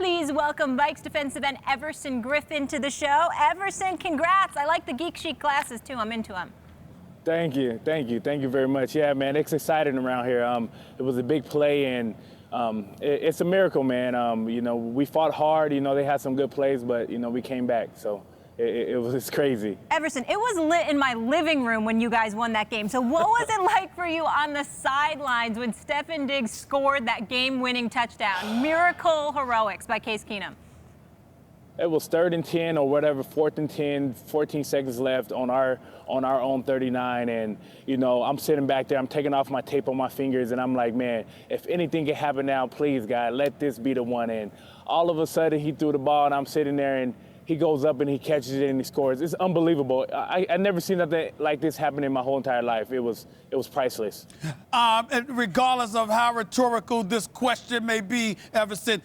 please welcome Vikes defensive end Everson Griffin to the show. Everson, congrats. I like the Geek Chic glasses, too. I'm into them. Thank you very much. Yeah, man, it's exciting around here. It was a big play, and it's a miracle, man. We fought hard. They had some good plays, but, we came back. So it was crazy. Everson, it was lit in my living room when you guys won that game. So what was it like for you on the sidelines when Stefon Digg scored that game-winning touchdown? Miracle heroics by Case Keenum. It was 3rd and 10 or whatever, 4th and 10, 14 seconds left on our own 39. And, I'm sitting back there, I'm taking off my tape on my fingers, and I'm like, man, if anything can happen now, please, God, let this be the one. And all of a sudden, he threw the ball, and I'm sitting there, and he goes up and he catches it and he scores. It's unbelievable. I never seen nothing like this happen in my whole entire life. It was priceless. And regardless of how rhetorical this question may be, Everson,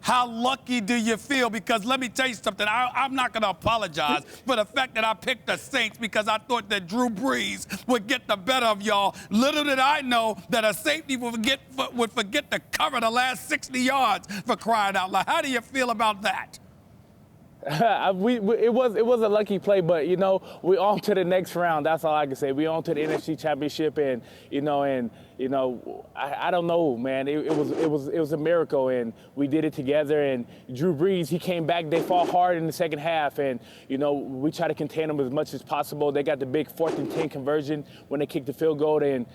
how lucky do you feel? Because let me tell you something. I'm not going to apologize for the fact that I picked the Saints because I thought that Drew Brees would get the better of y'all. Little did I know that a safety would forget to cover the last 60 yards, for crying out loud. How do you feel about that? It was a lucky play, but we on to the next round. That's all I can say. We on to the NFC Championship, and I don't know, man. It was a miracle, and we did it together. And Drew Brees, he came back. They fought hard in the second half, and we try to contain them as much as possible. They got the big 4th and 10 conversion when they kicked the field goal, and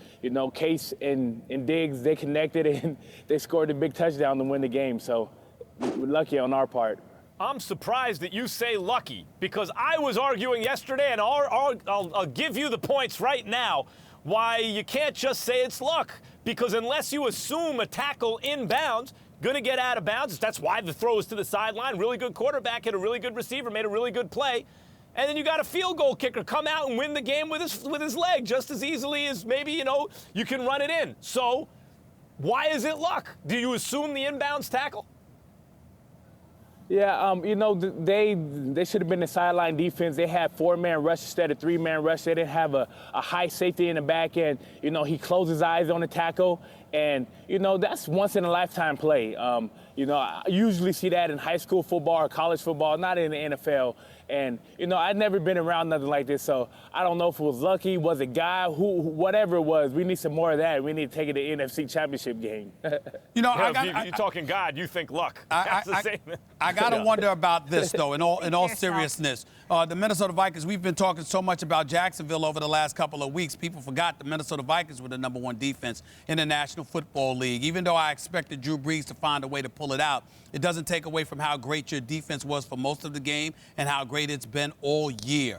Case and Diggs, they connected and they scored a big touchdown to win the game. So we're lucky on our part. I'm surprised that you say lucky, because I was arguing yesterday, and I'll give you the points right now, why you can't just say it's luck. Because unless you assume a tackle inbounds, going to get out of bounds, that's why the throw is to the sideline. Really good quarterback, hit a really good receiver, made a really good play. And then you got a field goal kicker come out and win the game with his leg just as easily as maybe, you can run it in. So why is it luck? Do you assume the inbounds tackle? Yeah, they should have been the sideline defense. They had 4-man rush instead of 3-man rush. They didn't have a high safety in the back end. He closed his eyes on the tackle, and, that's once-in-a-lifetime play. I usually see that in high school football or college football, not in the NFL. And, I'd never been around nothing like this, so I don't know if it was lucky, was it God, whatever it was. We need some more of that. We need to take it to the NFC Championship game. You're talking God, you think luck. That's the same. I got to wonder about this, though, in all seriousness. The Minnesota Vikings, we've been talking so much about Jacksonville over the last couple of weeks. People forgot the Minnesota Vikings were the #1 defense in the National Football League. Even though I expected Drew Brees to find a way to pull it out, it doesn't take away from how great your defense was for most of the game and how great it's been all year.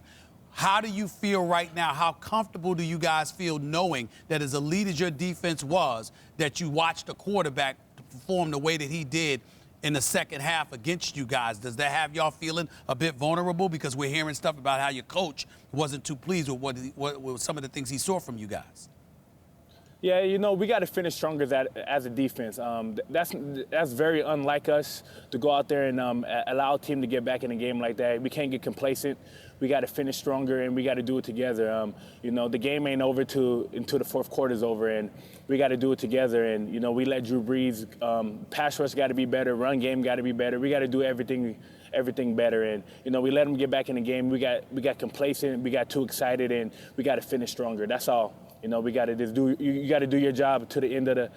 How do you feel right now? How comfortable do you guys feel knowing that as elite as your defense was, that you watched a quarterback perform the way that he did in the second half against you guys? Does that have y'all feeling a bit vulnerable? Because we're hearing stuff about how your coach wasn't too pleased with what some of the things he saw from you guys. Yeah, we got to finish stronger as a defense. That's very unlike us to go out there and allow a team to get back in a game like that. We can't get complacent. We got to finish stronger, and we got to do it together. The game ain't over until the fourth quarter's over, and we got to do it together. And, we let Drew Brees, pass rush got to be better, run game got to be better. We got to do everything better. And, we let them get back in the game. We got complacent. We got too excited, and we got to finish stronger. That's all. We got to just you got to do your job to the end of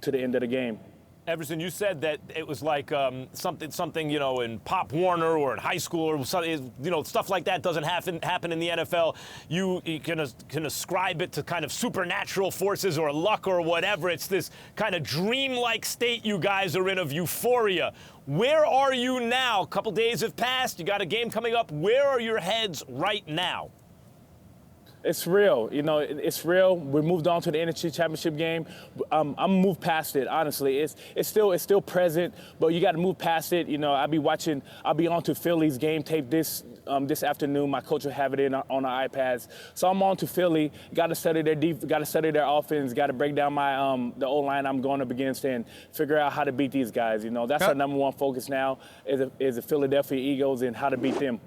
the game. Everson, you said that it was like something in Pop Warner or in high school or something, stuff like that doesn't happen in the NFL. You can ascribe it to kind of supernatural forces or luck or whatever. It's this kind of dreamlike state you guys are in of euphoria. Where are you now? A couple days have passed. You got a game coming up. Where are your heads right now? It's real. It's real. We moved on to the NFC Championship game. I'm moved past it, honestly. It's still present, but you got to move past it. I'll be on to Philly's game tape this afternoon. My coach will have it on our iPads. So I'm on to Philly. Got to study their offense. Got to break down the O-line I'm going up against and figure out how to beat these guys. That's our #1 focus now is the Philadelphia Eagles and how to beat them.